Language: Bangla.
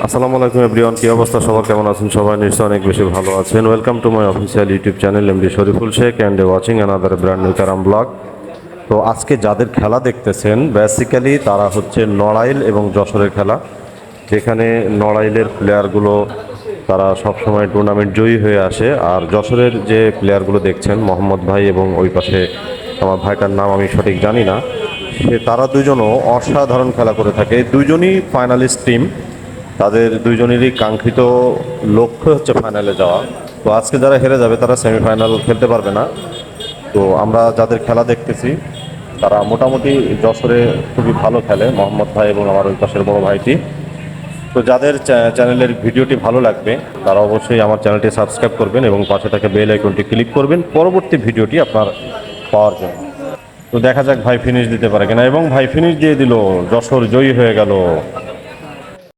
আসসালামু আলাইকুম এভরিওয়ান, কি অবস্থা সবার, কেমন আছেন সবাই? নিশ্চয়ই অনেক বেশি ভালো আছেন। Welcome to my official YouTube channel MD Shariful Sheikh and watching another brand new carrom blog. তো আজকে যাদের খেলা দেখতেছেন বেসিক্যালি তারা হচ্ছে নড়াইল এবং যশোরের খেলা, যেখানে নড়াইলের প্লেয়ারগুলো তারা সবসময় টুর্নামেন্ট জয়ী হয়ে আসে, আর যশোরের যে প্লেয়ারগুলো দেখছেন মোহাম্মদ ভাই এবং ওই পাশে আমার ভাইটার নাম আমি সঠিক জানি না, তারা দুজনও অসাধারণ খেলা করে থাকে। দুজনই ফাইনালিস্ট টিম, তাদের দুইজনেরই কাঙ্ক্ষিত লক্ষ্য হচ্ছে ফাইনালে যাওয়া। তো আজকে যারা হেরে যাবে তারা সেমিফাইনাল খেলতে পারবে না। তো আমরা যাদের খেলা দেখতেছি তারা মোটামুটি যশোরে খুবই ভালো খেলে, মোহাম্মদ ভাই এবং আমার ওই পাশের বড় ভাইটি। তো যাদের চ্যানেলের ভিডিওটি ভালো লাগবে তারা অবশ্যই আমার চ্যানেলটি সাবস্ক্রাইব করবেন এবং পাশে থাকা বেল আইকনটি ক্লিক করবেন পরবর্তী ভিডিওটি আপনার পাওয়ার জন্য। তো দেখা যাক ভাই ফিনিশ দিতে পারে কিনা, এবং ভাই ফিনিশ দিয়ে দিল, যশোর জয়ী হয়ে গেল।